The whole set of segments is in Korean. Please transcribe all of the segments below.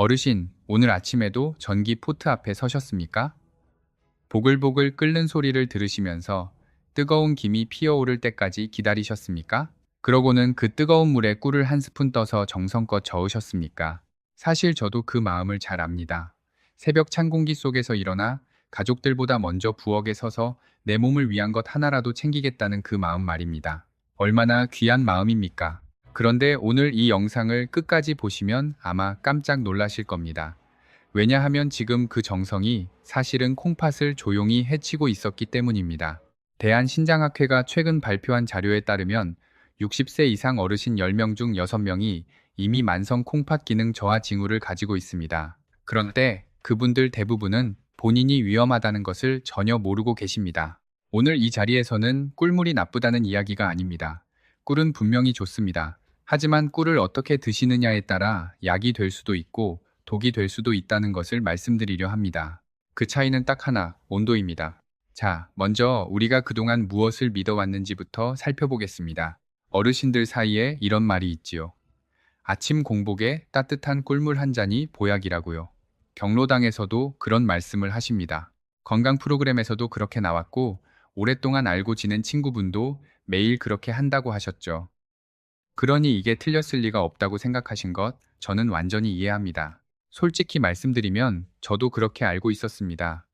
어르신, 오늘 아침에도 전기 포트 앞에 서셨습니까? 보글보글 끓는 소리를 들으시면서 뜨거운 김이 피어오를 때까지 기다리셨습니까? 그러고는 그 뜨거운 물에 꿀을 한 스푼 떠서 정성껏 저으셨습니까? 사실 저도 그 마음을 잘 압니다. 새벽 찬 공기 속에서 일어나 가족들보다 먼저 부엌에 서서 내 몸을 위한 것 하나라도 챙기겠다는 그 마음 말입니다. 얼마나 귀한 마음입니까? 그런데 오늘 이 영상을 끝까지 보시면 아마 깜짝 놀라실 겁니다. 왜냐하면 지금 그 정성이 사실은 콩팥을 조용히 해치고 있었기 때문입니다. 대한신장학회가 최근 발표한 자료에 따르면 60세 이상 어르신 10명 중 6명이 이미 만성 콩팥 기능 저하 징후를 가지고 있습니다. 그런데 그분들 대부분은 본인이 위험하다는 것을 전혀 모르고 계십니다. 오늘 이 자리에서는 꿀물이 나쁘다는 이야기가 아닙니다. 꿀은 분명히 좋습니다. 하지만 꿀을 어떻게 드시느냐에 따라 약이 될 수도 있고 독이 될 수도 있다는 것을 말씀드리려 합니다. 그 차이는 딱 하나, 온도입니다. 자, 먼저 우리가 그동안 무엇을 믿어왔는지부터 살펴보겠습니다. 어르신들 사이에 이런 말이 있지요. 아침 공복에 따뜻한 꿀물 한 잔이 보약이라고요. 경로당에서도 그런 말씀을 하십니다. 건강 프로그램에서도 그렇게 나왔고 오랫동안 알고 지낸 친구분도 매일 그렇게 한다고 하셨죠. 그러니 이게 틀렸을 리가 없다고 생각하신 것 저는 완전히 이해합니다. 솔직히 말씀드리면 저도 그렇게 알고 있었습니다.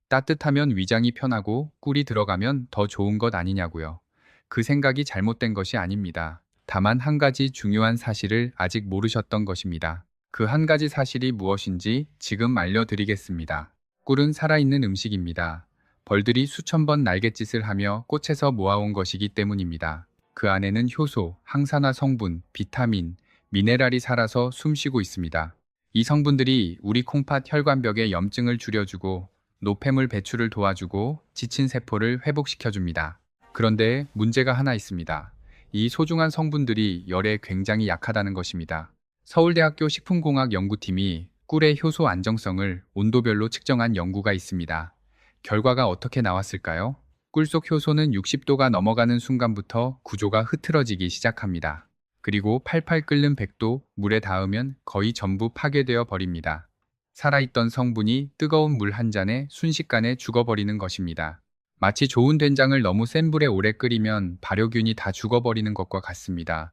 따뜻하면 위장이 편하고 꿀이 들어가면 더 좋은 것 아니냐고요. 그 생각이 잘못된 것이 아닙니다. 다만 한 가지 중요한 사실을 아직 모르셨던 것입니다. 그 한 가지 사실이 무엇인지 지금 알려드리겠습니다. 꿀은 살아있는 음식입니다. 벌들이 수천 번 날갯짓을 하며 꽃에서 모아온 것이기 때문입니다. 그 안에는 효소, 항산화 성분, 비타민, 미네랄이 살아서 숨쉬고 있습니다. 이 성분들이 우리 콩팥 혈관벽의 염증을 줄여주고 노폐물 배출을 도와주고 지친 세포를 회복시켜줍니다. 그런데 문제가 하나 있습니다. 이 소중한 성분들이 열에 굉장히 약하다는 것입니다. 서울대학교 식품공학 연구팀이 꿀의 효소 안정성을 온도별로 측정한 연구가 있습니다. 결과가 어떻게 나왔을까요? 꿀 속 효소는 60도가 넘어가는 순간부터 구조가 흐트러지기 시작합니다. 그리고 팔팔 끓는 100도 물에 닿으면 거의 전부 파괴되어 버립니다. 살아있던 성분이 뜨거운 물 한 잔에 순식간에 죽어버리는 것입니다. 마치 좋은 된장을 너무 센 불에 오래 끓이면 발효균이 다 죽어버리는 것과 같습니다.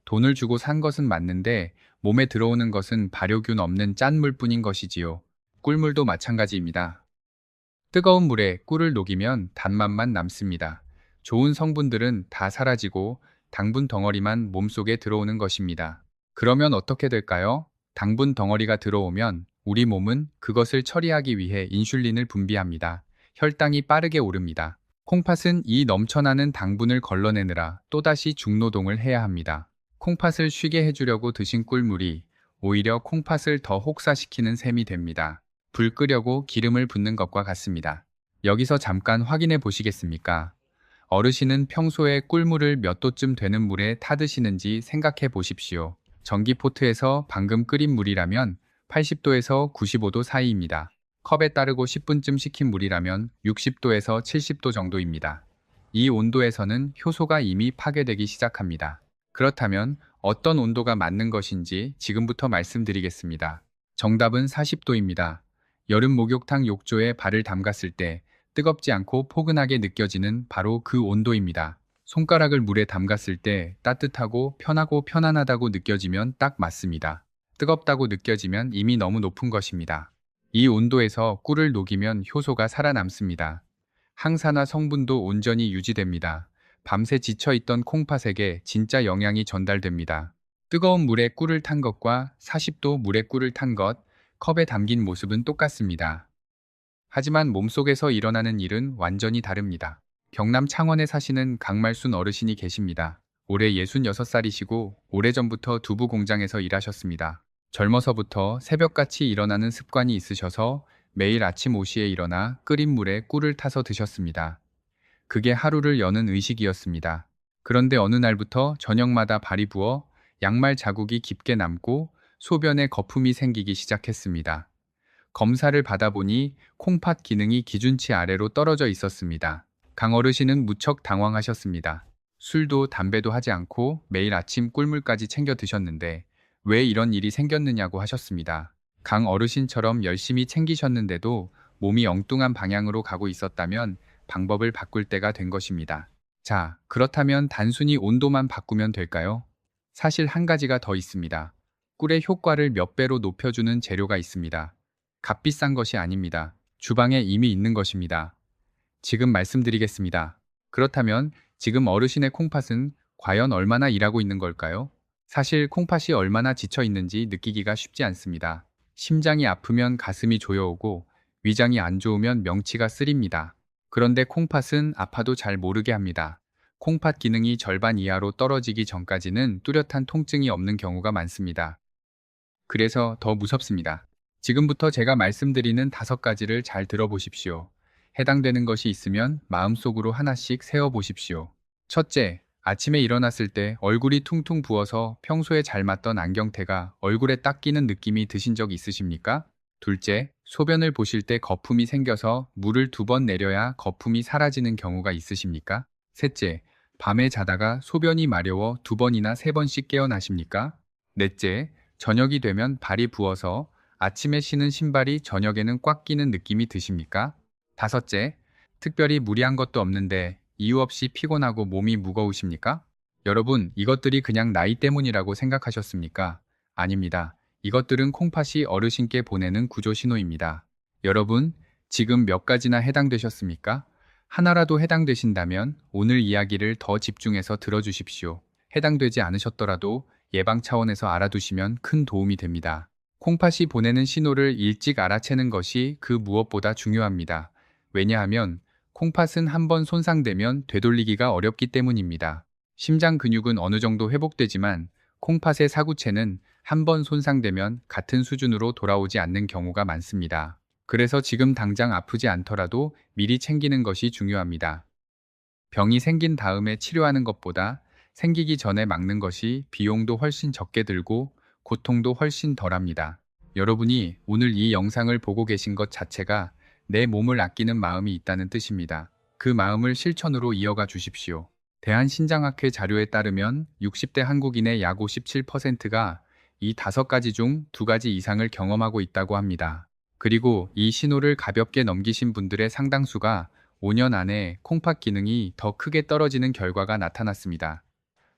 돈을 주고 산 것은 맞는데 몸에 들어오는 것은 발효균 없는 짠물뿐인 것이지요. 꿀물도 마찬가지입니다. 뜨거운 물에 꿀을 녹이면 단맛만 남습니다. 좋은 성분들은 다 사라지고 당분 덩어리만 몸속에 들어오는 것입니다. 그러면 어떻게 될까요? 당분 덩어리가 들어오면 우리 몸은 그것을 처리하기 위해 인슐린을 분비합니다. 혈당이 빠르게 오릅니다. 콩팥은 이 넘쳐나는 당분을 걸러내느라 또다시 중노동을 해야 합니다. 콩팥을 쉬게 해주려고 드신 꿀물이 오히려 콩팥을 더 혹사시키는 셈이 됩니다. 불 끄려고 기름을 붓는 것과 같습니다. 여기서 잠깐 확인해 보시겠습니까? 어르신은 평소에 꿀물을 몇 도쯤 되는 물에 타드시는지 생각해 보십시오. 전기포트에서 방금 끓인 물이라면 80도에서 95도 사이입니다. 컵에 따르고 10분쯤 식힌 물이라면 60도에서 70도 정도입니다. 이 온도에서는 효소가 이미 파괴되기 시작합니다. 그렇다면 어떤 온도가 맞는 것인지 지금부터 말씀드리겠습니다. 정답은 40도입니다. 여름 목욕탕 욕조에 발을 담갔을 때 뜨겁지 않고 포근하게 느껴지는 바로 그 온도입니다. 손가락을 물에 담갔을 때 따뜻하고 편하고 편안하다고 느껴지면 딱 맞습니다. 뜨겁다고 느껴지면 이미 너무 높은 것입니다. 이 온도에서 꿀을 녹이면 효소가 살아남습니다. 항산화 성분도 온전히 유지됩니다. 밤새 지쳐있던 콩팥에게 진짜 영양이 전달됩니다. 뜨거운 물에 꿀을 탄 것과 40도 물에 꿀을 탄 것, 컵에 담긴 모습은 똑같습니다. 하지만 몸속에서 일어나는 일은 완전히 다릅니다. 경남 창원에 사시는 강말순 어르신이 계십니다. 올해 66살이시고 오래전부터 두부 공장에서 일하셨습니다. 젊어서부터 새벽같이 일어나는 습관이 있으셔서 매일 아침 5시에 일어나 끓인 물에 꿀을 타서 드셨습니다. 그게 하루를 여는 의식이었습니다. 그런데 어느 날부터 저녁마다 발이 부어 양말 자국이 깊게 남고 소변에 거품이 생기기 시작했습니다. 검사를 받아보니 콩팥 기능이 기준치 아래로 떨어져 있었습니다. 강 어르신은 무척 당황하셨습니다. 술도 담배도 하지 않고 매일 아침 꿀물까지 챙겨 드셨는데 왜 이런 일이 생겼느냐고 하셨습니다. 강 어르신처럼 열심히 챙기셨는데도 몸이 엉뚱한 방향으로 가고 있었다면 방법을 바꿀 때가 된 것입니다. 자, 그렇다면 단순히 온도만 바꾸면 될까요? 사실 한 가지가 더 있습니다. 꿀의 효과를 몇 배로 높여주는 재료가 있습니다. 값비싼 것이 아닙니다. 주방에 이미 있는 것입니다. 지금 말씀드리겠습니다. 그렇다면 지금 어르신의 콩팥은 과연 얼마나 일하고 있는 걸까요? 사실 콩팥이 얼마나 지쳐 있는지 느끼기가 쉽지 않습니다. 심장이 아프면 가슴이 조여오고 위장이 안 좋으면 명치가 쓰립니다. 그런데 콩팥은 아파도 잘 모르게 합니다. 콩팥 기능이 절반 이하로 떨어지기 전까지는 뚜렷한 통증이 없는 경우가 많습니다. 그래서 더 무섭습니다. 지금부터 제가 말씀드리는 5가지를 잘 들어보십시오. 해당되는 것이 있으면 마음속으로 하나씩 세어보십시오. 첫째, 아침에 일어났을 때 얼굴이 퉁퉁 부어서 평소에 잘 맞던 안경테가 얼굴에 딱 끼는 느낌이 드신 적 있으십니까? 둘째, 소변을 보실 때 거품이 생겨서 물을 2번 내려야 거품이 사라지는 경우가 있으십니까? 셋째, 밤에 자다가 소변이 마려워 2번이나 3번씩 깨어나십니까? 넷째, 저녁이 되면 발이 부어서 아침에 신은 신발이 저녁에는 꽉 끼는 느낌이 드십니까? 다섯째, 특별히 무리한 것도 없는데 이유 없이 피곤하고 몸이 무거우십니까? 여러분, 이것들이 그냥 나이 때문이라고 생각하셨습니까? 아닙니다. 이것들은 콩팥이 어르신께 보내는 구조 신호입니다. 여러분, 지금 몇 가지나 해당되셨습니까? 하나라도 해당되신다면 오늘 이야기를 더 집중해서 들어주십시오. 해당되지 않으셨더라도 예방 차원에서 알아두시면 큰 도움이 됩니다. 콩팥이 보내는 신호를 일찍 알아채는 것이 그 무엇보다 중요합니다. 왜냐하면 콩팥은 한번 손상되면 되돌리기가 어렵기 때문입니다. 심장 근육은 어느 정도 회복되지만 콩팥의 사구체는 한번 손상되면 같은 수준으로 돌아오지 않는 경우가 많습니다. 그래서 지금 당장 아프지 않더라도 미리 챙기는 것이 중요합니다. 병이 생긴 다음에 치료하는 것보다 생기기 전에 막는 것이 비용도 훨씬 적게 들고 고통도 훨씬 덜합니다. 여러분이 오늘 이 영상을 보고 계신 것 자체가 내 몸을 아끼는 마음이 있다는 뜻입니다. 그 마음을 실천으로 이어가 주십시오. 대한신장학회 자료에 따르면 60대 한국인의 약 57%가 이 5가지 중 2가지 이상을 경험하고 있다고 합니다. 그리고 이 신호를 가볍게 넘기신 분들의 상당수가 5년 안에 콩팥 기능이 더 크게 떨어지는 결과가 나타났습니다.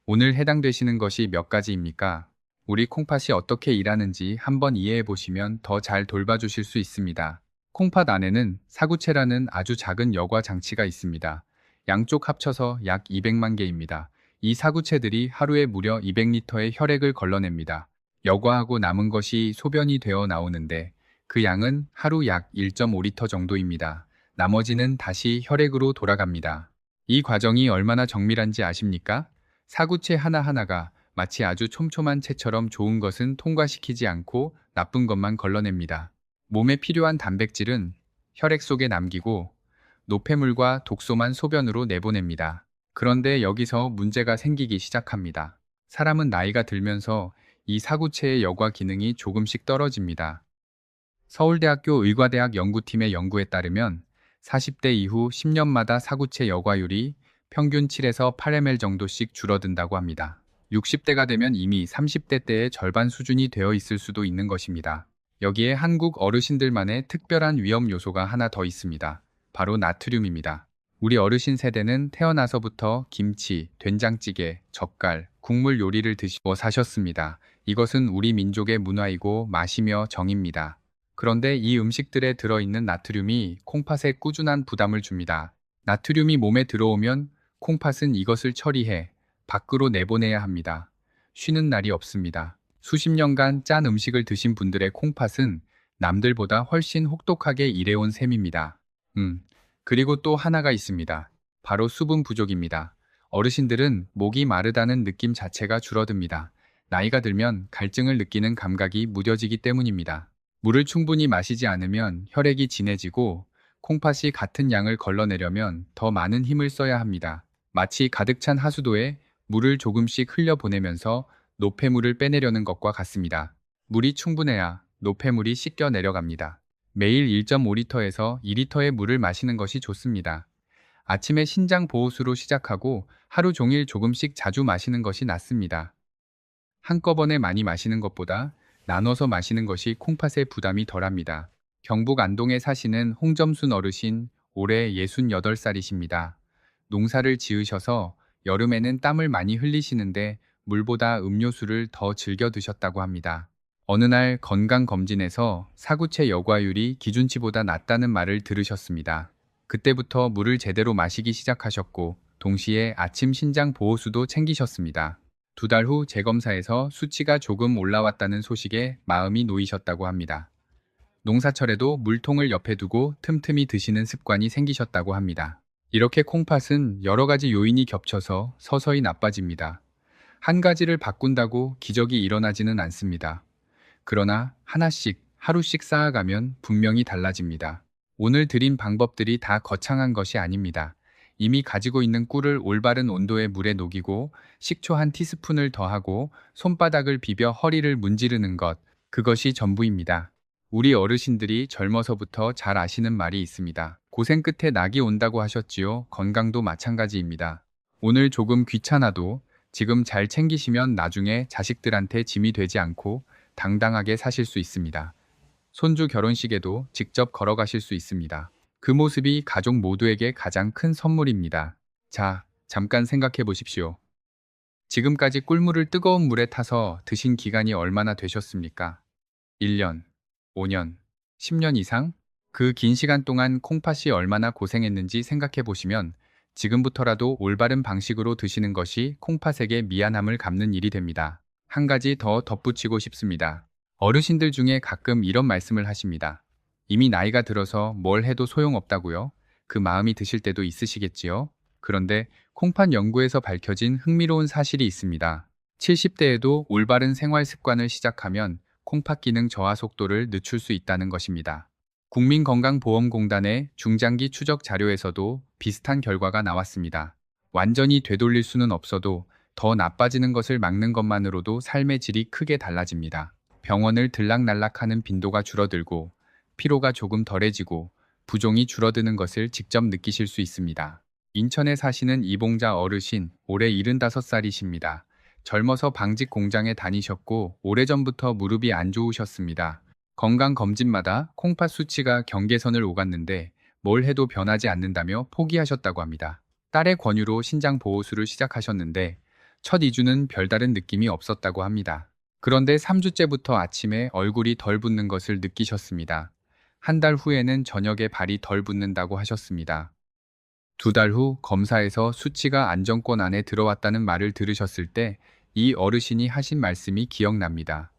오늘 해당되시는 것이 몇 가지입니까? 우리 콩팥이 어떻게 일하는지 한번 이해해 보시면 더 잘 돌봐주실 수 있습니다. 콩팥 안에는 사구체라는 아주 작은 여과 장치가 있습니다. 양쪽 합쳐서 약 200만 개입니다. 이 사구체들이 하루에 무려 200리터의 혈액을 걸러냅니다. 여과하고 남은 것이 소변이 되어 나오는데 그 양은 하루 약 1.5리터 정도입니다. 나머지는 다시 혈액으로 돌아갑니다. 이 과정이 얼마나 정밀한지 아십니까? 사구체 하나하나가 마치 아주 촘촘한 채처럼 좋은 것은 통과시키지 않고 나쁜 것만 걸러냅니다. 몸에 필요한 단백질은 혈액 속에 남기고 노폐물과 독소만 소변으로 내보냅니다. 그런데 여기서 문제가 생기기 시작합니다. 사람은 나이가 들면서 이 사구체의 여과 기능이 조금씩 떨어집니다. 서울대학교 의과대학 연구팀의 연구에 따르면 40대 이후 10년마다 사구체 여과율이 평균 7에서 8ml 정도씩 줄어든다고 합니다. 60대가 되면 이미 30대 때의 절반 수준이 되어 있을 수도 있는 것입니다. 여기에 한국 어르신들만의 특별한 위험 요소가 하나 더 있습니다. 바로 나트륨입니다. 우리 어르신 세대는 태어나서부터 김치, 된장찌개, 젓갈, 국물 요리를 드시고 사셨습니다. 이것은 우리 민족의 문화이고 맛이며 정입니다. 그런데 이 음식들에 들어있는 나트륨이 콩팥에 꾸준한 부담을 줍니다. 나트륨이 몸에 들어오면 콩팥은 이것을 처리해 밖으로 내보내야 합니다. 쉬는 날이 없습니다. 수십 년간 짠 음식을 드신 분들의 콩팥은 남들보다 훨씬 혹독하게 일해온 셈입니다. 그리고 또 하나가 있습니다. 바로 수분 부족입니다. 어르신들은 목이 마르다는 느낌 자체가 줄어듭니다. 나이가 들면 갈증을 느끼는 감각이 무뎌지기 때문입니다. 물을 충분히 마시지 않으면 혈액이 진해지고 콩팥이 같은 양을 걸러내려면 더 많은 힘을 써야 합니다. 마치 가득 찬 하수도에 물을 조금씩 흘려보내면서 노폐물을 빼내려는 것과 같습니다. 물이 충분해야 노폐물이 씻겨 내려갑니다. 매일 1.5리터에서 2리터의 물을 마시는 것이 좋습니다. 아침에 신장 보호수로 시작하고 하루 종일 조금씩 자주 마시는 것이 낫습니다. 한꺼번에 많이 마시는 것보다 나눠서 마시는 것이 콩팥의 부담이 덜합니다. 경북 안동에 사시는 홍점순 어르신, 올해 68살이십니다. 농사를 지으셔서 여름에는 땀을 많이 흘리시는데 물보다 음료수를 더 즐겨 드셨다고 합니다. 어느 날 건강검진에서 사구체 여과율이 기준치보다 낮다는 말을 들으셨습니다. 그때부터 물을 제대로 마시기 시작하셨고 동시에 아침 신장 보호수도 챙기셨습니다. 2달 후 재검사에서 수치가 조금 올라왔다는 소식에 마음이 놓이셨다고 합니다. 농사철에도 물통을 옆에 두고 틈틈이 드시는 습관이 생기셨다고 합니다. 이렇게 콩팥은 여러 가지 요인이 겹쳐서 서서히 나빠집니다. 한 가지를 바꾼다고 기적이 일어나지는 않습니다. 그러나 하나씩, 하루씩 쌓아가면 분명히 달라집니다. 오늘 드린 방법들이 다 거창한 것이 아닙니다. 이미 가지고 있는 꿀을 올바른 온도의 물에 녹이고 식초 한 티스푼을 더하고 손바닥을 비벼 허리를 문지르는 것, 그것이 전부입니다. 우리 어르신들이 젊어서부터 잘 아시는 말이 있습니다. 고생 끝에 낙이 온다고 하셨지요. 건강도 마찬가지입니다. 오늘 조금 귀찮아도 지금 잘 챙기시면 나중에 자식들한테 짐이 되지 않고 당당하게 사실 수 있습니다. 손주 결혼식에도 직접 걸어가실 수 있습니다. 그 모습이 가족 모두에게 가장 큰 선물입니다. 자, 잠깐 생각해 보십시오. 지금까지 꿀물을 뜨거운 물에 타서 드신 기간이 얼마나 되셨습니까? 1년, 5년, 10년 이상? 그 긴 시간 동안 콩팥이 얼마나 고생했는지 생각해 보시면 지금부터라도 올바른 방식으로 드시는 것이 콩팥에게 미안함을 갚는 일이 됩니다. 한 가지 더 덧붙이고 싶습니다. 어르신들 중에 가끔 이런 말씀을 하십니다. 이미 나이가 들어서 뭘 해도 소용없다고요? 그 마음이 드실 때도 있으시겠지요? 그런데 콩팥 연구에서 밝혀진 흥미로운 사실이 있습니다. 70대에도 올바른 생활 습관을 시작하면 콩팥 기능 저하 속도를 늦출 수 있다는 것입니다. 국민건강보험공단의 중장기 추적 자료에서도 비슷한 결과가 나왔습니다. 완전히 되돌릴 수는 없어도 더 나빠지는 것을 막는 것만으로도 삶의 질이 크게 달라집니다. 병원을 들락날락하는 빈도가 줄어들고 피로가 조금 덜해지고 부종이 줄어드는 것을 직접 느끼실 수 있습니다. 인천에 사시는 이봉자 어르신, 올해 75살이십니다. 젊어서 방직 공장에 다니셨고 오래전부터 무릎이 안 좋으셨습니다. 건강검진마다 콩팥 수치가 경계선을 오갔는데 뭘 해도 변하지 않는다며 포기하셨다고 합니다. 딸의 권유로 신장 보호수를 시작하셨는데 첫 2주는 별다른 느낌이 없었다고 합니다. 그런데 3주째부터 아침에 얼굴이 덜 붓는 것을 느끼셨습니다. 한 달 후에는 저녁에 발이 덜 붓는다고 하셨습니다. 2달 후 검사에서 수치가 안정권 안에 들어왔다는 말을 들으셨을 때 이 어르신이 하신 말씀이 기억납니다.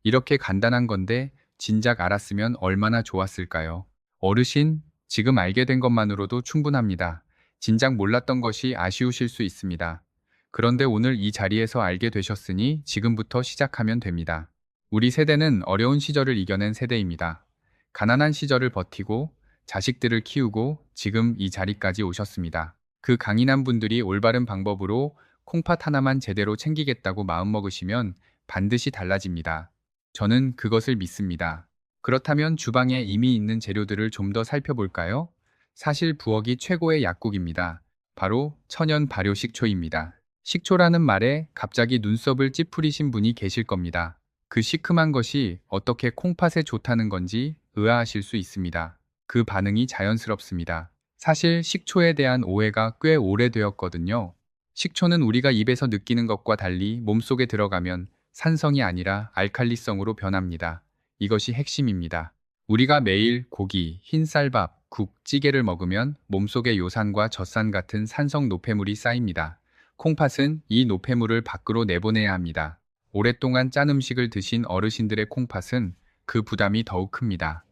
이렇게 간단한 건데 진작 알았으면 얼마나 좋았을까요? 어르신, 지금 알게 된 것만으로도 충분합니다. 진작 몰랐던 것이 아쉬우실 수 있습니다. 그런데 오늘 이 자리에서 알게 되셨으니 지금부터 시작하면 됩니다. 우리 세대는 어려운 시절을 이겨낸 세대입니다. 가난한 시절을 버티고 자식들을 키우고 지금 이 자리까지 오셨습니다. 그 강인한 분들이 올바른 방법으로 콩팥 하나만 제대로 챙기겠다고 마음먹으시면 반드시 달라집니다. 저는 그것을 믿습니다. 그렇다면 주방에 이미 있는 재료들을 좀 더 살펴볼까요? 사실 부엌이 최고의 약국입니다. 바로 천연 발효 식초입니다. 식초라는 말에 갑자기 눈썹을 찌푸리신 분이 계실 겁니다. 그 시큼한 것이 어떻게 콩팥에 좋다는 건지 의아하실 수 있습니다. 그 반응이 자연스럽습니다. 사실 식초에 대한 오해가 꽤 오래되었거든요. 식초는 우리가 입에서 느끼는 것과 달리 몸속에 들어가면 산성이 아니라 알칼리성으로 변합니다. 이것이 핵심입니다. 우리가 매일 고기, 흰쌀밥, 국, 찌개를 먹으면 몸속에 요산과 젖산 같은 산성 노폐물이 쌓입니다. 콩팥은 이 노폐물을 밖으로 내보내야 합니다. 오랫동안 짠 음식을 드신 어르신들의 콩팥은 그 부담이 더욱 큽니다.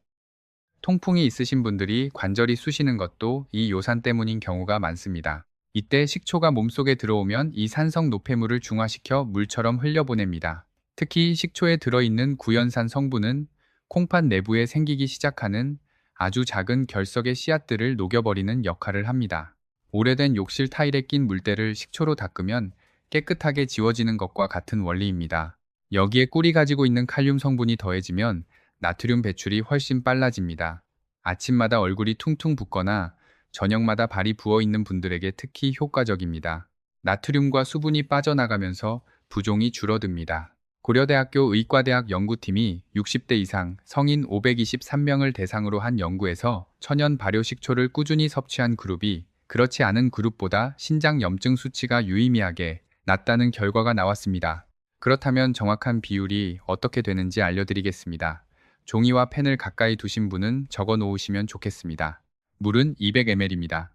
통풍이 있으신 분들이 관절이 쑤시는 것도 이 요산 때문인 경우가 많습니다. 이때 식초가 몸속에 들어오면 이 산성 노폐물을 중화시켜 물처럼 흘려보냅니다. 특히 식초에 들어있는 구연산 성분은 콩팥 내부에 생기기 시작하는 아주 작은 결석의 씨앗들을 녹여버리는 역할을 합니다. 오래된 욕실 타일에 낀 물때를 식초로 닦으면 깨끗하게 지워지는 것과 같은 원리입니다. 여기에 꿀이 가지고 있는 칼륨 성분이 더해지면 나트륨 배출이 훨씬 빨라집니다. 아침마다 얼굴이 퉁퉁 붓거나 저녁마다 발이 부어있는 분들에게 특히 효과적입니다. 나트륨과 수분이 빠져나가면서 부종이 줄어듭니다. 고려대학교 의과대학 연구팀이 60대 이상 성인 523명을 대상으로 한 연구에서 천연 발효 식초를 꾸준히 섭취한 그룹이 그렇지 않은 그룹보다 신장 염증 수치가 유의미하게 낮다는 결과가 나왔습니다. 그렇다면 정확한 비율이 어떻게 되는지 알려드리겠습니다. 종이와 펜을 가까이 두신 분은 적어 놓으시면 좋겠습니다. 물은 200ml입니다.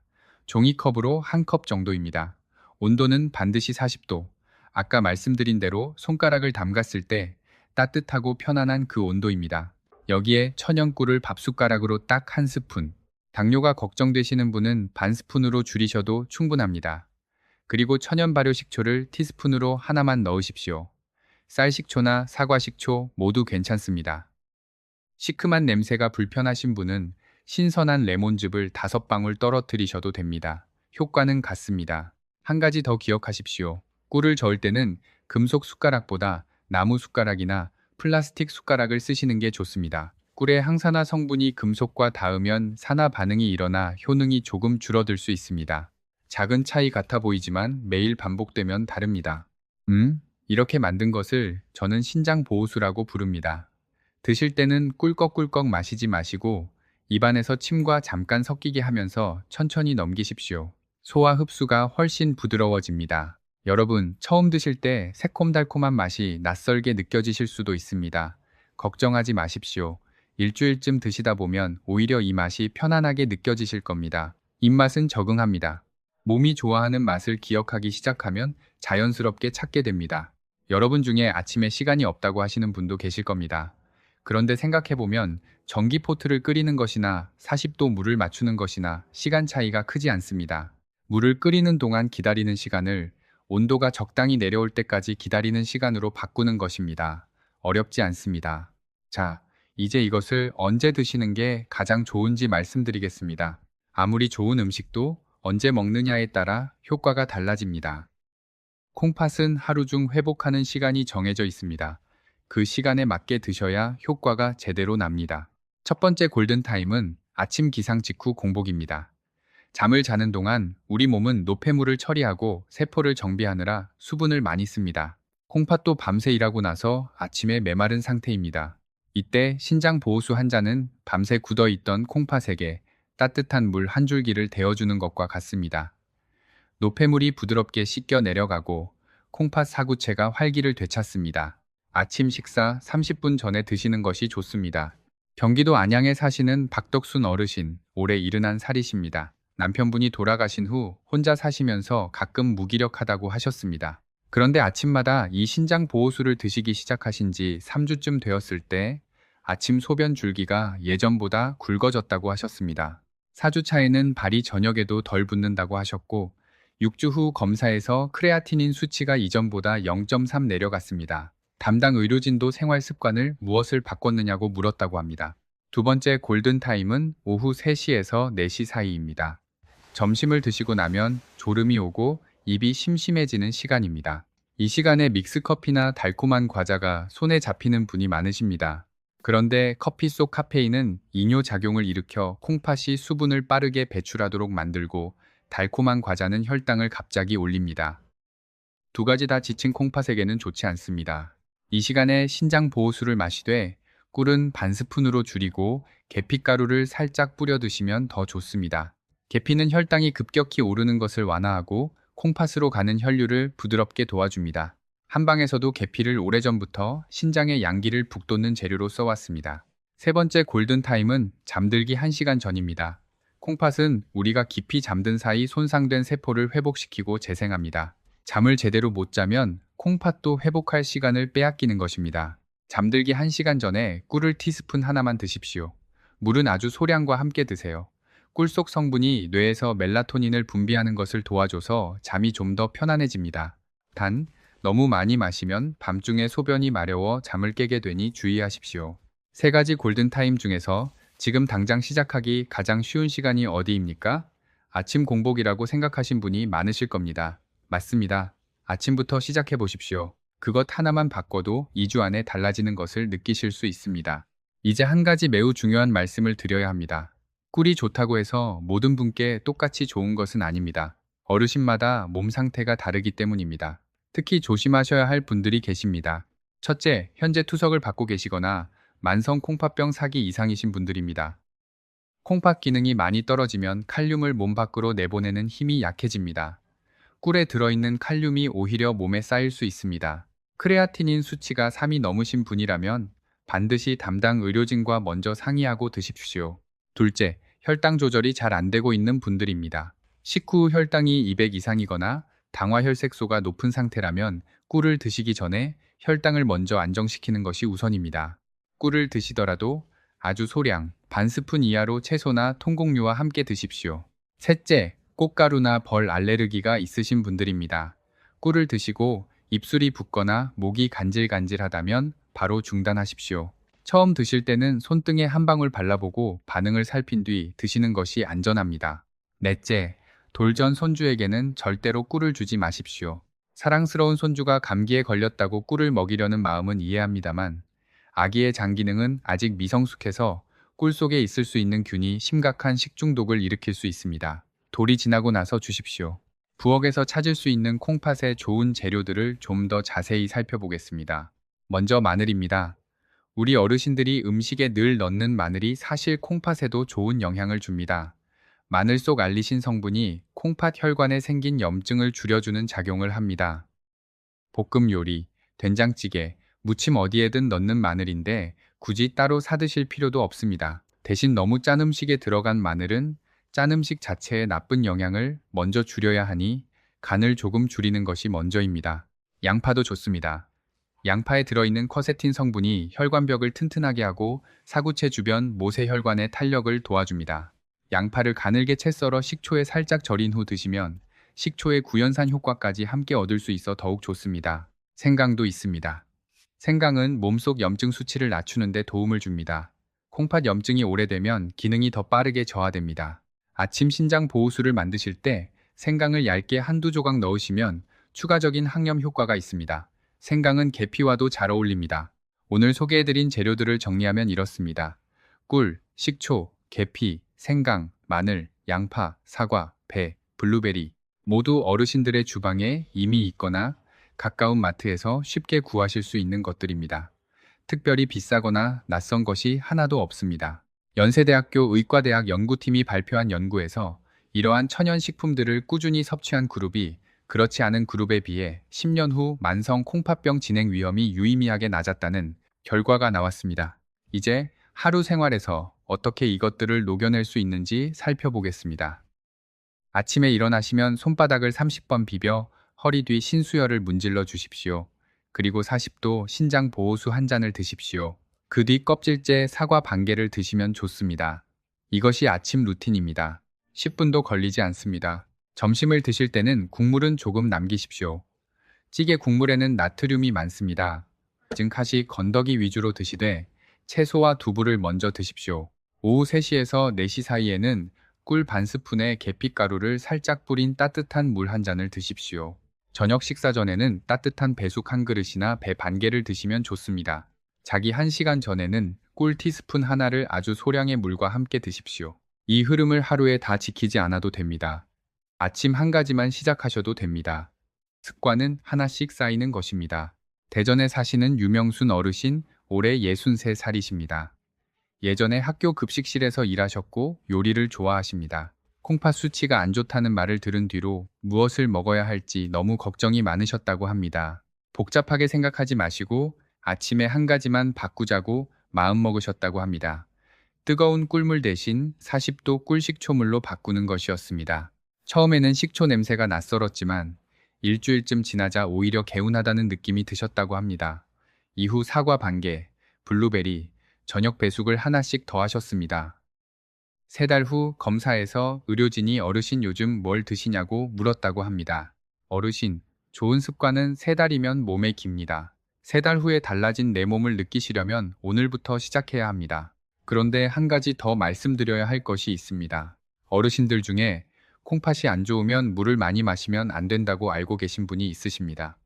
종이컵으로 한 컵 정도입니다. 온도는 반드시 40도. 아까 말씀드린 대로 손가락을 담갔을 때 따뜻하고 편안한 그 온도입니다. 여기에 천연꿀을 밥숟가락으로 딱 한 스푼. 당뇨가 걱정되시는 분은 반 스푼으로 줄이셔도 충분합니다. 그리고 천연 발효 식초를 티스푼으로 하나만 넣으십시오. 쌀 식초나 사과 식초 모두 괜찮습니다. 시큼한 냄새가 불편하신 분은 신선한 레몬즙을 5방울 떨어뜨리셔도 됩니다. 효과는 같습니다. 한 가지 더 기억하십시오. 꿀을 저을 때는 금속 숟가락보다 나무 숟가락이나 플라스틱 숟가락을 쓰시는 게 좋습니다. 꿀의 항산화 성분이 금속과 닿으면 산화 반응이 일어나 효능이 조금 줄어들 수 있습니다. 작은 차이 같아 보이지만 매일 반복되면 다릅니다. 이렇게 만든 것을 저는 신장 보호수라고 부릅니다. 드실 때는 꿀꺽꿀꺽 마시지 마시고 입안에서 침과 잠깐 섞이게 하면서 천천히 넘기십시오. 소화 흡수가 훨씬 부드러워집니다. 여러분, 처음 드실 때 새콤달콤한 맛이 낯설게 느껴지실 수도 있습니다. 걱정하지 마십시오. 일주일쯤 드시다 보면 오히려 이 맛이 편안하게 느껴지실 겁니다. 입맛은 적응합니다. 몸이 좋아하는 맛을 기억하기 시작하면 자연스럽게 찾게 됩니다. 여러분 중에 아침에 시간이 없다고 하시는 분도 계실 겁니다. 그런데 생각해보면 전기포트를 끓이는 것이나 40도 물을 맞추는 것이나 시간 차이가 크지 않습니다. 물을 끓이는 동안 기다리는 시간을 온도가 적당히 내려올 때까지 기다리는 시간으로 바꾸는 것입니다. 어렵지 않습니다. 자, 이제 이것을 언제 드시는 게 가장 좋은지 말씀드리겠습니다. 아무리 좋은 음식도 언제 먹느냐에 따라 효과가 달라집니다. 콩팥은 하루 중 회복하는 시간이 정해져 있습니다. 그 시간에 맞게 드셔야 효과가 제대로 납니다. 첫 번째 골든타임은 아침 기상 직후 공복입니다. 잠을 자는 동안 우리 몸은 노폐물을 처리하고 세포를 정비하느라 수분을 많이 씁니다. 콩팥도 밤새 일하고 나서 아침에 메마른 상태입니다. 이때 신장 보호수 한 잔은 밤새 굳어있던 콩팥에게 따뜻한 물 한 줄기를 데워주는 것과 같습니다. 노폐물이 부드럽게 씻겨 내려가고 콩팥 사구체가 활기를 되찾습니다. 아침 식사 30분 전에 드시는 것이 좋습니다. 경기도 안양에 사시는 박덕순 어르신, 올해 71살이십니다. 남편분이 돌아가신 후 혼자 사시면서 가끔 무기력하다고 하셨습니다. 그런데 아침마다 이 신장 보호수를 드시기 시작하신 지 3주쯤 되었을 때 아침 소변 줄기가 예전보다 굵어졌다고 하셨습니다. 4주 차에는 발이 저녁에도 덜 붓는다고 하셨고 6주 후 검사에서 크레아티닌 수치가 이전보다 0.3 내려갔습니다. 담당 의료진도 생활 습관을 무엇을 바꿨느냐고 물었다고 합니다. 두 번째 골든타임은 오후 3시에서 4시 사이입니다. 점심을 드시고 나면 졸음이 오고 입이 심심해지는 시간입니다. 이 시간에 믹스커피나 달콤한 과자가 손에 잡히는 분이 많으십니다. 그런데 커피 속 카페인은 이뇨작용을 일으켜 콩팥이 수분을 빠르게 배출하도록 만들고 달콤한 과자는 혈당을 갑자기 올립니다. 두 가지 다 지친 콩팥에게는 좋지 않습니다. 이 시간에 신장 보호수를 마시되 꿀은 반 스푼으로 줄이고 계피가루를 살짝 뿌려 드시면 더 좋습니다. 계피는 혈당이 급격히 오르는 것을 완화하고 콩팥으로 가는 혈류를 부드럽게 도와줍니다. 한방에서도 계피를 오래전부터 신장의 양기를 북돋는 재료로 써왔습니다. 세 번째 골든타임은 잠들기 1시간 전입니다. 콩팥은 우리가 깊이 잠든 사이 손상된 세포를 회복시키고 재생합니다. 잠을 제대로 못 자면 콩팥도 회복할 시간을 빼앗기는 것입니다. 잠들기 1시간 전에 꿀을 티스푼 하나만 드십시오. 물은 아주 소량과 함께 드세요. 꿀 속 성분이 뇌에서 멜라토닌을 분비하는 것을 도와줘서 잠이 좀 더 편안해집니다. 단, 너무 많이 마시면 밤중에 소변이 마려워 잠을 깨게 되니 주의하십시오. 세 가지 골든타임 중에서 지금 당장 시작하기 가장 쉬운 시간이 어디입니까? 아침 공복이라고 생각하신 분이 많으실 겁니다. 맞습니다. 아침부터 시작해 보십시오. 그것 하나만 바꿔도 2주 안에 달라지는 것을 느끼실 수 있습니다. 이제 한 가지 매우 중요한 말씀을 드려야 합니다. 꿀이 좋다고 해서 모든 분께 똑같이 좋은 것은 아닙니다. 어르신마다 몸 상태가 다르기 때문입니다. 특히 조심하셔야 할 분들이 계십니다. 첫째, 현재 투석을 받고 계시거나 만성 콩팥병 4기 이상이신 분들입니다. 콩팥 기능이 많이 떨어지면 칼륨을 몸 밖으로 내보내는 힘이 약해집니다. 꿀에 들어있는 칼륨이 오히려 몸에 쌓일 수 있습니다. 크레아티닌 수치가 3이 넘으신 분이라면 반드시 담당 의료진과 먼저 상의하고 드십시오. 둘째, 혈당 조절이 잘 안 되고 있는 분들입니다. 식후 후 혈당이 200 이상이거나 당화혈색소가 높은 상태라면 꿀을 드시기 전에 혈당을 먼저 안정시키는 것이 우선입니다. 꿀을 드시더라도 아주 소량, 반 스푼 이하로 채소나 통곡류와 함께 드십시오. 셋째, 꽃가루나 벌 알레르기가 있으신 분들입니다. 꿀을 드시고 입술이 붓거나 목이 간질간질하다면 바로 중단하십시오. 처음 드실 때는 손등에 한 방울 발라보고 반응을 살핀 뒤 드시는 것이 안전합니다. 넷째, 돌전 손주에게는 절대로 꿀을 주지 마십시오. 사랑스러운 손주가 감기에 걸렸다고 꿀을 먹이려는 마음은 이해합니다만 아기의 장 기능은 아직 미성숙해서 꿀 속에 있을 수 있는 균이 심각한 식중독을 일으킬 수 있습니다. 돌이 지나고 나서 주십시오. 부엌에서 찾을 수 있는 콩팥의 좋은 재료들을 좀 더 자세히 살펴보겠습니다. 먼저 마늘입니다. 우리 어르신들이 음식에 늘 넣는 마늘이 사실 콩팥에도 좋은 영향을 줍니다. 마늘 속 알리신 성분이 콩팥 혈관에 생긴 염증을 줄여주는 작용을 합니다. 볶음 요리, 된장찌개, 무침 어디에든 넣는 마늘인데 굳이 따로 사드실 필요도 없습니다. 대신 너무 짠 음식에 들어간 마늘은 짠 음식 자체의 나쁜 영향을 먼저 줄여야 하니 간을 조금 줄이는 것이 먼저입니다. 양파도 좋습니다. 양파에 들어있는 쿼세틴 성분이 혈관벽을 튼튼하게 하고 사구체 주변 모세혈관의 탄력을 도와줍니다. 양파를 가늘게 채 썰어 식초에 살짝 절인 후 드시면 식초의 구연산 효과까지 함께 얻을 수 있어 더욱 좋습니다. 생강도 있습니다. 생강은 몸속 염증 수치를 낮추는 데 도움을 줍니다. 콩팥 염증이 오래되면 기능이 더 빠르게 저하됩니다. 아침 신장 보호수를 만드실 때 생강을 얇게 한두 조각 넣으시면 추가적인 항염 효과가 있습니다. 생강은 계피와도 잘 어울립니다. 오늘 소개해드린 재료들을 정리하면 이렇습니다. 꿀, 식초, 계피, 생강, 마늘, 양파, 사과, 배, 블루베리 모두 어르신들의 주방에 이미 있거나 가까운 마트에서 쉽게 구하실 수 있는 것들입니다. 특별히 비싸거나 낯선 것이 하나도 없습니다. 연세대학교 의과대학 연구팀이 발표한 연구에서 이러한 천연식품들을 꾸준히 섭취한 그룹이 그렇지 않은 그룹에 비해 10년 후 만성 콩팥병 진행 위험이 유의미하게 낮았다는 결과가 나왔습니다. 이제 하루 생활에서 어떻게 이것들을 녹여낼 수 있는지 살펴보겠습니다. 아침에 일어나시면 손바닥을 30번 비벼 허리 뒤 신수혈을 문질러 주십시오. 그리고 40도 신장 보호수 한 잔을 드십시오. 그 뒤 껍질째 사과 반 개를 드시면 좋습니다. 이것이 아침 루틴입니다. 10분도 걸리지 않습니다. 점심을 드실 때는 국물은 조금 남기십시오. 찌개 국물에는 나트륨이 많습니다. 증카시 건더기 위주로 드시되 채소와 두부를 먼저 드십시오. 오후 3시에서 4시 사이에는 꿀 반 스푼에 계피가루를 살짝 뿌린 따뜻한 물 한 잔을 드십시오. 저녁 식사 전에는 따뜻한 배숙 한 그릇이나 배 반 개를 드시면 좋습니다. 자기 1시간 전에는 꿀 티스푼 하나를 아주 소량의 물과 함께 드십시오. 이 흐름을 하루에 다 지키지 않아도 됩니다. 아침 한 가지만 시작하셔도 됩니다. 습관은 하나씩 쌓이는 것입니다. 대전에 사시는 유명순 어르신 올해 63살이십니다. 예전에 학교 급식실에서 일하셨고 요리를 좋아하십니다. 콩팥 수치가 안 좋다는 말을 들은 뒤로 무엇을 먹어야 할지 너무 걱정이 많으셨다고 합니다. 복잡하게 생각하지 마시고 아침에 한 가지만 바꾸자고 마음먹으셨다고 합니다. 뜨거운 꿀물 대신 40도 꿀식초물로 바꾸는 것이었습니다. 처음에는 식초 냄새가 낯설었지만 일주일쯤 지나자 오히려 개운하다는 느낌이 드셨다고 합니다. 이후 사과 반 개, 블루베리, 저녁 배숙을 하나씩 더 하셨습니다. 3달 후 검사에서 의료진이 어르신 요즘 뭘 드시냐고 물었다고 합니다. 어르신, 좋은 습관은 3달이면 몸에 깁니다. 3달 후에 달라진 내 몸을 느끼시려면 오늘부터 시작해야 합니다. 그런데 한 가지 더 말씀드려야 할 것이 있습니다. 어르신들 중에 콩팥이 안 좋으면 물을 많이 마시면 안 된다고 알고 계신 분이 있으십니다.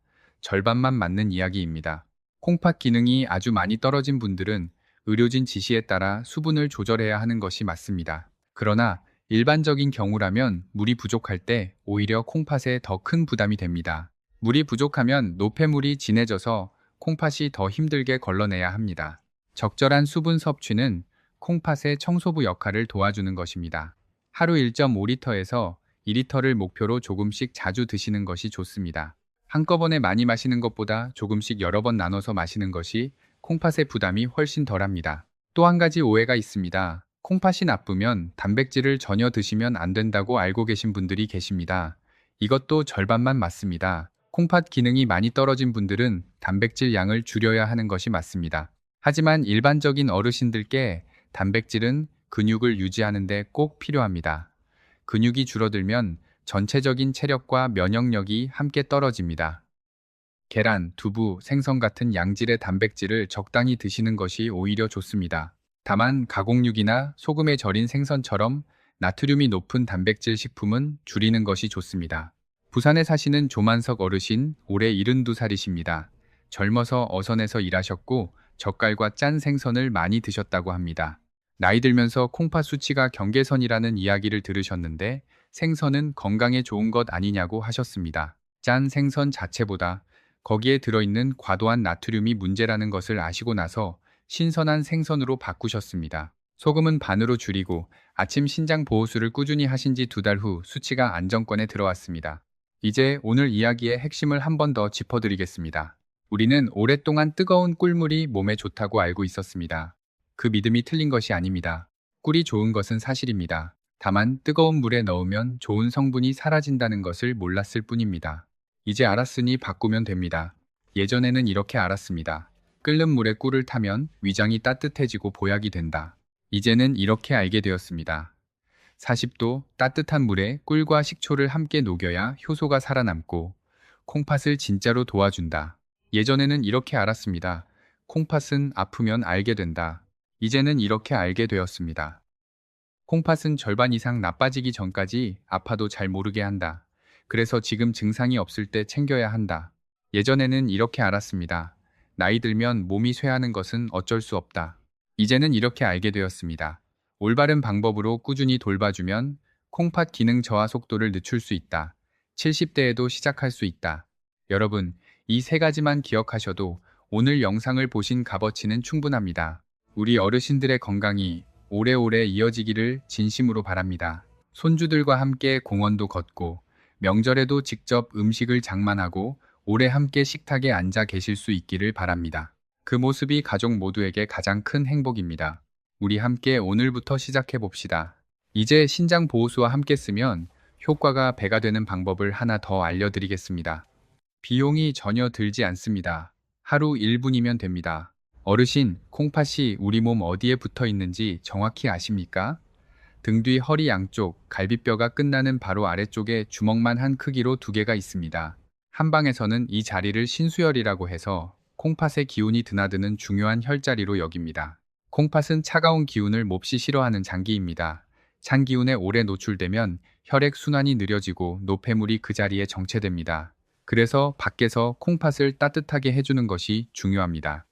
절반만 맞는 이야기입니다. 콩팥 기능이 아주 많이 떨어진 분들은 의료진 지시에 따라 수분을 조절해야 하는 것이 맞습니다. 그러나 일반적인 경우라면 물이 부족할 때 오히려 콩팥에 더 큰 부담이 됩니다. 물이 부족하면 노폐물이 진해져서 콩팥이 더 힘들게 걸러내야 합니다. 적절한 수분 섭취는 콩팥의 청소부 역할을 도와주는 것입니다. 하루 1.5리터에서 2리터를 목표로 조금씩 자주 드시는 것이 좋습니다. 한꺼번에 많이 마시는 것보다 조금씩 여러 번 나눠서 마시는 것이 콩팥의 부담이 훨씬 덜합니다. 또 한 가지 오해가 있습니다. 콩팥이 나쁘면 단백질을 전혀 드시면 안 된다고 알고 계신 분들이 계십니다. 이것도 절반만 맞습니다. 콩팥 기능이 많이 떨어진 분들은 단백질 양을 줄여야 하는 것이 맞습니다. 하지만 일반적인 어르신들께 단백질은 근육을 유지하는 데 꼭 필요합니다. 근육이 줄어들면 전체적인 체력과 면역력이 함께 떨어집니다. 계란, 두부, 생선 같은 양질의 단백질을 적당히 드시는 것이 오히려 좋습니다. 다만 가공육이나 소금에 절인 생선처럼 나트륨이 높은 단백질 식품은 줄이는 것이 좋습니다. 부산에 사시는 조만석 어르신, 올해 72살이십니다. 젊어서 어선에서 일하셨고 젓갈과 짠 생선을 많이 드셨다고 합니다. 나이 들면서 콩팥 수치가 경계선이라는 이야기를 들으셨는데 생선은 건강에 좋은 것 아니냐고 하셨습니다. 짠 생선 자체보다 거기에 들어있는 과도한 나트륨이 문제라는 것을 아시고 나서 신선한 생선으로 바꾸셨습니다. 소금은 반으로 줄이고 아침 신장 보호술을 꾸준히 하신 지 2달 후 수치가 안정권에 들어왔습니다. 이제 오늘 이야기의 핵심을 한 번 더 짚어드리겠습니다. 우리는 오랫동안 뜨거운 꿀물이 몸에 좋다고 알고 있었습니다. 그 믿음이 틀린 것이 아닙니다. 꿀이 좋은 것은 사실입니다. 다만 뜨거운 물에 넣으면 좋은 성분이 사라진다는 것을 몰랐을 뿐입니다. 이제 알았으니 바꾸면 됩니다. 예전에는 이렇게 알았습니다. 끓는 물에 꿀을 타면 위장이 따뜻해지고 보약이 된다. 이제는 이렇게 알게 되었습니다. 40도 따뜻한 물에 꿀과 식초를 함께 녹여야 효소가 살아남고 콩팥을 진짜로 도와준다. 예전에는 이렇게 알았습니다. 콩팥은 아프면 알게 된다. 이제는 이렇게 알게 되었습니다. 콩팥은 절반 이상 나빠지기 전까지 아파도 잘 모르게 한다. 그래서 지금 증상이 없을 때 챙겨야 한다. 예전에는 이렇게 알았습니다. 나이 들면 몸이 쇠하는 것은 어쩔 수 없다. 이제는 이렇게 알게 되었습니다. 올바른 방법으로 꾸준히 돌봐주면 콩팥 기능 저하 속도를 늦출 수 있다. 70대에도 시작할 수 있다. 여러분, 이 3가지만 기억하셔도 오늘 영상을 보신 값어치는 충분합니다. 우리 어르신들의 건강이 오래오래 이어지기를 진심으로 바랍니다. 손주들과 함께 공원도 걷고 명절에도 직접 음식을 장만하고 오래 함께 식탁에 앉아 계실 수 있기를 바랍니다. 그 모습이 가족 모두에게 가장 큰 행복입니다. 우리 함께 오늘부터 시작해 봅시다. 이제 신장 보호수와 함께 쓰면 효과가 배가 되는 방법을 하나 더 알려드리겠습니다. 비용이 전혀 들지 않습니다. 하루 1분이면 됩니다. 어르신, 콩팥이 우리 몸 어디에 붙어 있는지 정확히 아십니까? 등 뒤 허리 양쪽, 갈비뼈가 끝나는 바로 아래쪽에 주먹만 한 크기로 2개가 있습니다. 한방에서는 이 자리를 신수혈이라고 해서 콩팥의 기운이 드나드는 중요한 혈자리로 여깁니다. 콩팥은 차가운 기운을 몹시 싫어하는 장기입니다. 찬 기운에 오래 노출되면 혈액 순환이 느려지고 노폐물이 그 자리에 정체됩니다. 그래서 밖에서 콩팥을 따뜻하게 해주는 것이 중요합니다.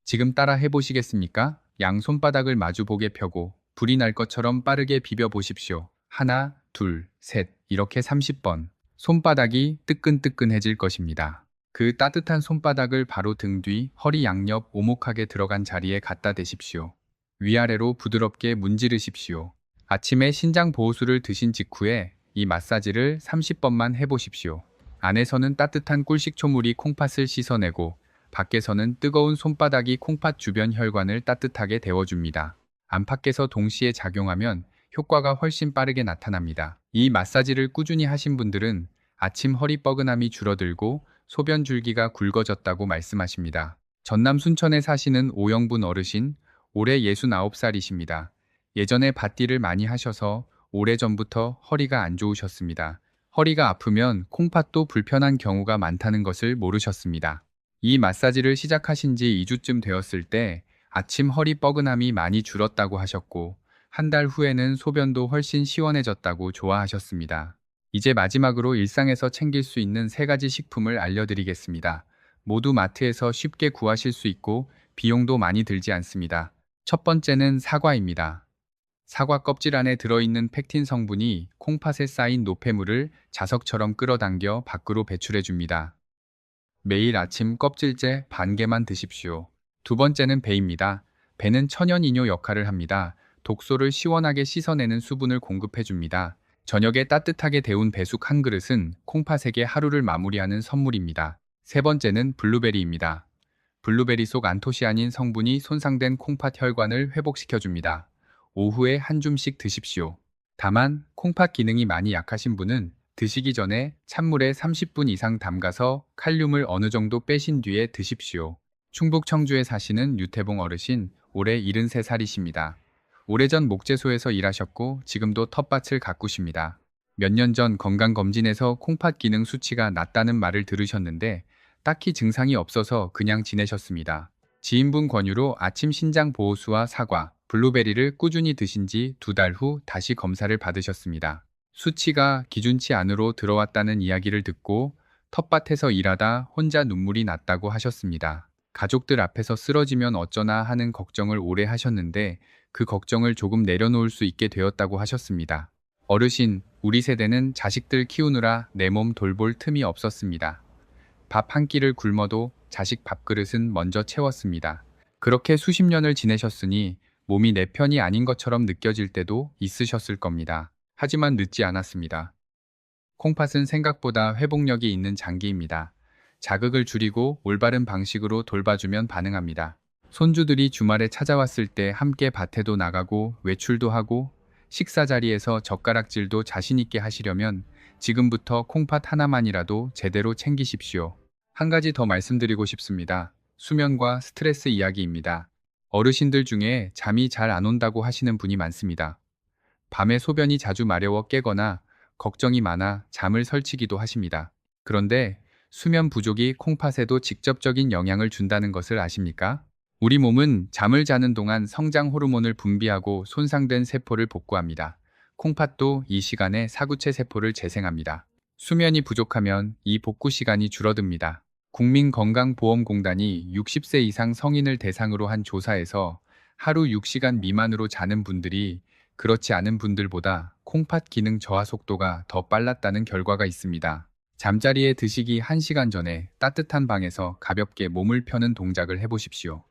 지금 따라 해보시겠습니까? 양 손바닥을 마주보게 펴고 불이 날 것처럼 빠르게 비벼 보십시오. 하나, 둘, 셋 이렇게 30번. 손바닥이 뜨끈뜨끈해질 것입니다. 그 따뜻한 손바닥을 바로 등 뒤, 허리 양옆 오목하게 들어간 자리에 갖다 대십시오. 위아래로 부드럽게 문지르십시오. 아침에 신장 보호수를 드신 직후에 이 마사지를 30번만 해보십시오. 안에서는 따뜻한 꿀식초물이 콩팥을 씻어내고 밖에서는 뜨거운 손바닥이 콩팥 주변 혈관을 따뜻하게 데워줍니다. 안팎에서 동시에 작용하면 효과가 훨씬 빠르게 나타납니다. 이 마사지를 꾸준히 하신 분들은 아침 허리 뻐근함이 줄어들고 소변 줄기가 굵어졌다고 말씀하십니다. 전남 순천에 사시는 오영분 어르신, 올해 69살이십니다. 예전에 밭일을 많이 하셔서 오래전부터 허리가 안 좋으셨습니다. 허리가 아프면 콩팥도 불편한 경우가 많다는 것을 모르셨습니다. 이 마사지를 시작하신 지 2주쯤 되었을 때 아침 허리 뻐근함이 많이 줄었다고 하셨고 한 달 후에는 소변도 훨씬 시원해졌다고 좋아하셨습니다. 이제 마지막으로 일상에서 챙길 수 있는 3가지 식품을 알려드리겠습니다. 모두 마트에서 쉽게 구하실 수 있고 비용도 많이 들지 않습니다. 첫 번째는 사과입니다. 사과 껍질 안에 들어있는 펙틴 성분이 콩팥에 쌓인 노폐물을 자석처럼 끌어당겨 밖으로 배출해줍니다. 매일 아침 껍질째 반 개만 드십시오. 두 번째는 배입니다. 배는 천연이뇨 역할을 합니다. 독소를 시원하게 씻어내는 수분을 공급해 줍니다. 저녁에 따뜻하게 데운 배숙 한 그릇은 콩팥에게 하루를 마무리하는 선물입니다. 세 번째는 블루베리입니다. 블루베리 속 안토시아닌 성분이 손상된 콩팥 혈관을 회복시켜 줍니다. 오후에 한 줌씩 드십시오. 다만 콩팥 기능이 많이 약하신 분은 드시기 전에 찬물에 30분 이상 담가서 칼륨을 어느 정도 빼신 뒤에 드십시오. 충북 청주에 사시는 유태봉 어르신, 올해 73살이십니다. 오래전 목재소에서 일하셨고 지금도 텃밭을 가꾸십니다. 몇 년 전 건강검진에서 콩팥 기능 수치가 낮다는 말을 들으셨는데 딱히 증상이 없어서 그냥 지내셨습니다. 지인분 권유로 아침 신장 보호수와 사과, 블루베리를 꾸준히 드신 지 2달 후 다시 검사를 받으셨습니다. 수치가 기준치 안으로 들어왔다는 이야기를 듣고 텃밭에서 일하다 혼자 눈물이 났다고 하셨습니다. 가족들 앞에서 쓰러지면 어쩌나 하는 걱정을 오래 하셨는데 그 걱정을 조금 내려놓을 수 있게 되었다고 하셨습니다. 어르신, 우리 세대는 자식들 키우느라 내 몸 돌볼 틈이 없었습니다. 밥 한 끼를 굶어도 자식 밥그릇은 먼저 채웠습니다. 그렇게 수십 년을 지내셨으니 몸이 내 편이 아닌 것처럼 느껴질 때도 있으셨을 겁니다. 하지만 늦지 않았습니다. 콩팥은 생각보다 회복력이 있는 장기입니다. 자극을 줄이고 올바른 방식으로 돌봐주면 반응합니다. 손주들이 주말에 찾아왔을 때 함께 밭에도 나가고 외출도 하고 식사 자리에서 젓가락질도 자신 있게 하시려면 지금부터 콩팥 하나만이라도 제대로 챙기십시오. 한 가지 더 말씀드리고 싶습니다. 수면과 스트레스 이야기입니다. 어르신들 중에 잠이 잘 안 온다고 하시는 분이 많습니다. 밤에 소변이 자주 마려워 깨거나 걱정이 많아 잠을 설치기도 하십니다. 그런데 수면 부족이 콩팥에도 직접적인 영향을 준다는 것을 아십니까? 우리 몸은 잠을 자는 동안 성장 호르몬을 분비하고 손상된 세포를 복구합니다. 콩팥도 이 시간에 사구체 세포를 재생합니다. 수면이 부족하면 이 복구 시간이 줄어듭니다. 국민건강보험공단이 60세 이상 성인을 대상으로 한 조사에서 하루 6시간 미만으로 자는 분들이 그렇지 않은 분들보다 콩팥 기능 저하 속도가 더 빨랐다는 결과가 있습니다. 잠자리에 드시기 1시간 전에 따뜻한 방에서 가볍게 몸을 펴는 동작을 해보십시오.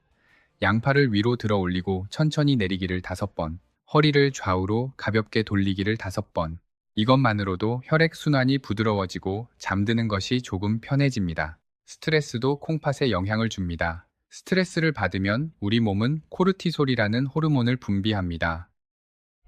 양팔을 위로 들어 올리고 천천히 내리기를 5번, 허리를 좌우로 가볍게 돌리기를 5번. 이것만으로도 혈액순환이 부드러워지고 잠드는 것이 조금 편해집니다. 스트레스도 콩팥에 영향을 줍니다. 스트레스를 받으면 우리 몸은 코르티솔이라는 호르몬을 분비합니다.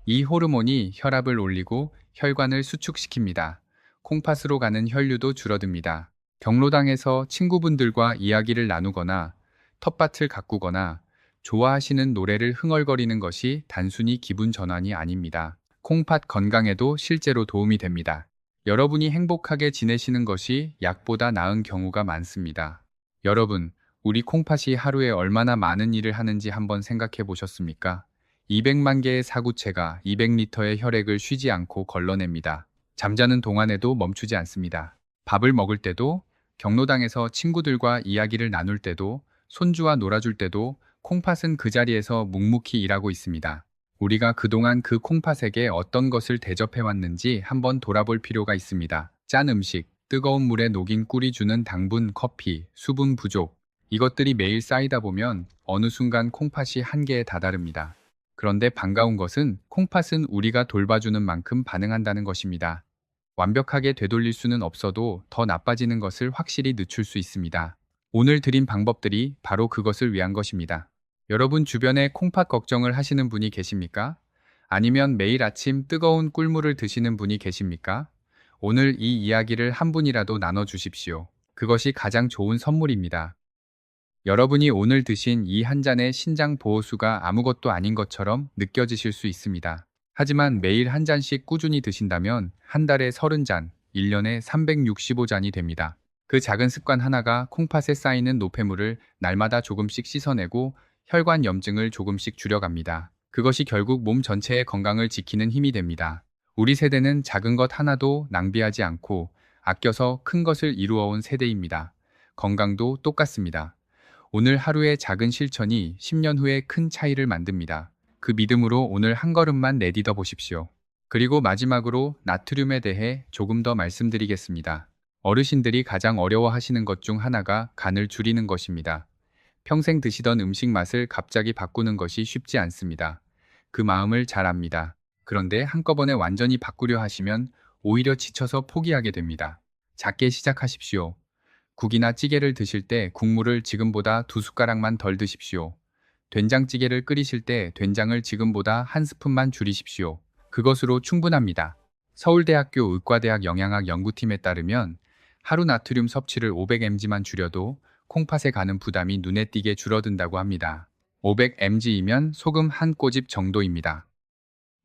이 호르몬이 혈압을 올리고 혈관을 수축시킵니다. 콩팥으로 가는 혈류도 줄어듭니다. 경로당에서 친구분들과 이야기를 나누거나 텃밭을 가꾸거나 좋아하시는 노래를 흥얼거리는 것이 단순히 기분 전환이 아닙니다. 콩팥 건강에도 실제로 도움이 됩니다. 여러분이 행복하게 지내시는 것이 약보다 나은 경우가 많습니다. 여러분, 우리 콩팥이 하루에 얼마나 많은 일을 하는지 한번 생각해 보셨습니까? 200만 개의 사구체가 200리터의 혈액을 쉬지 않고 걸러냅니다. 잠자는 동안에도 멈추지 않습니다. 밥을 먹을 때도, 경로당에서 친구들과 이야기를 나눌 때도, 손주와 놀아줄 때도 콩팥은 그 자리에서 묵묵히 일하고 있습니다. 우리가 그동안 그 콩팥에게 어떤 것을 대접해왔는지 한번 돌아볼 필요가 있습니다. 짠 음식, 뜨거운 물에 녹인 꿀이 주는 당분, 커피, 수분 부족, 이것들이 매일 쌓이다 보면 어느 순간 콩팥이 한계에 다다릅니다. 그런데 반가운 것은 콩팥은 우리가 돌봐주는 만큼 반응한다는 것입니다. 완벽하게 되돌릴 수는 없어도 더 나빠지는 것을 확실히 늦출 수 있습니다. 오늘 드린 방법들이 바로 그것을 위한 것입니다. 여러분 주변에 콩팥 걱정을 하시는 분이 계십니까? 아니면 매일 아침 뜨거운 꿀물을 드시는 분이 계십니까? 오늘 이 이야기를 한 분이라도 나눠주십시오. 그것이 가장 좋은 선물입니다. 여러분이 오늘 드신 이 한 잔의 신장 보호수가 아무것도 아닌 것처럼 느껴지실 수 있습니다. 하지만 매일 한 잔씩 꾸준히 드신다면 한 달에 30잔, 1년에 365잔이 됩니다. 그 작은 습관 하나가 콩팥에 쌓이는 노폐물을 날마다 조금씩 씻어내고 혈관 염증을 조금씩 줄여갑니다. 그것이 결국 몸 전체의 건강을 지키는 힘이 됩니다. 우리 세대는 작은 것 하나도 낭비하지 않고 아껴서 큰 것을 이루어온 세대입니다. 건강도 똑같습니다. 오늘 하루의 작은 실천이 10년 후에 큰 차이를 만듭니다. 그 믿음으로 오늘 한 걸음만 내딛어 보십시오. 그리고 마지막으로 나트륨에 대해 조금 더 말씀드리겠습니다. 어르신들이 가장 어려워하시는 것 중 하나가 간을 줄이는 것입니다. 평생 드시던 음식 맛을 갑자기 바꾸는 것이 쉽지 않습니다. 그 마음을 잘 압니다. 그런데 한꺼번에 완전히 바꾸려 하시면 오히려 지쳐서 포기하게 됩니다. 작게 시작하십시오. 국이나 찌개를 드실 때 국물을 지금보다 2숟가락만 덜 드십시오. 된장찌개를 끓이실 때 된장을 지금보다 1스푼만 줄이십시오. 그것으로 충분합니다. 서울대학교 의과대학 영양학 연구팀에 따르면 하루 나트륨 섭취를 500mg만 줄여도 콩팥에 가는 부담이 눈에 띄게 줄어든다고 합니다. 500mg이면 소금 한 꼬집 정도입니다.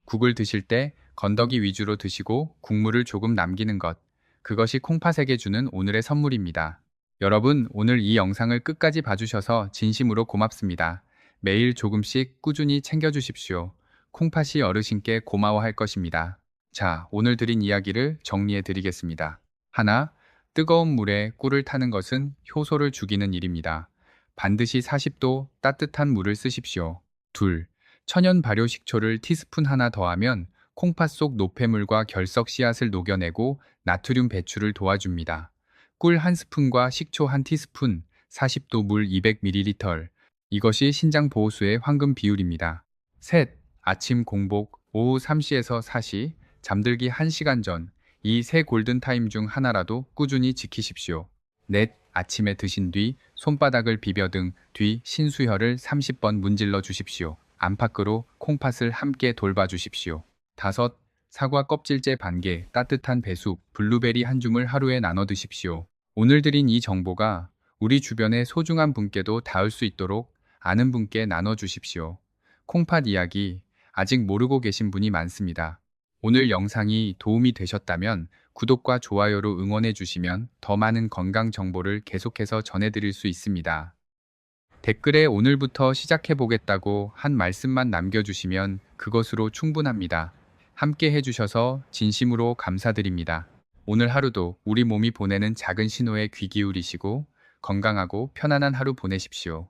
국을 드실 때 건더기 위주로 드시고 국물을 조금 남기는 것, 그것이 콩팥에게 주는 오늘의 선물입니다. 여러분, 오늘 이 영상을 끝까지 봐주셔서 진심으로 고맙습니다. 매일 조금씩 꾸준히 챙겨주십시오. 콩팥이 어르신께 고마워할 것입니다. 자, 오늘 드린 이야기를 정리해 드리겠습니다. 하나, 뜨거운 물에 꿀을 타는 것은 효소를 죽이는 일입니다. 반드시 40도 따뜻한 물을 쓰십시오. 둘, 천연 발효 식초를 티스푼 하나 더하면 콩팥 속 노폐물과 결석 씨앗을 녹여내고 나트륨 배출을 도와줍니다. 꿀 1스푼과 식초 1티스푼, 40도 물 200ml. 이것이 신장 보호수의 황금 비율입니다. 셋, 아침 공복, 오후 3시에서 4시, 잠들기 1시간 전, 이 세 골든타임 중 하나라도 꾸준히 지키십시오. 넷, 아침에 드신 뒤 손바닥을 비벼등 뒤 신수혈을 30번 문질러 주십시오. 안팎으로 콩팥을 함께 돌봐주십시오. 다섯, 사과 껍질째 반개, 따뜻한 배숙, 블루베리 한 줌을 하루에 나눠 드십시오. 오늘 드린 이 정보가 우리 주변의 소중한 분께도 닿을 수 있도록 아는 분께 나눠주십시오. 콩팥 이야기 아직 모르고 계신 분이 많습니다. 오늘 영상이 도움이 되셨다면 구독과 좋아요로 응원해 주시면 더 많은 건강 정보를 계속해서 전해드릴 수 있습니다. 댓글에 오늘부터 시작해보겠다고 한 말씀만 남겨주시면 그것으로 충분합니다. 함께 해주셔서 진심으로 감사드립니다. 오늘 하루도 우리 몸이 보내는 작은 신호에 귀 기울이시고 건강하고 편안한 하루 보내십시오.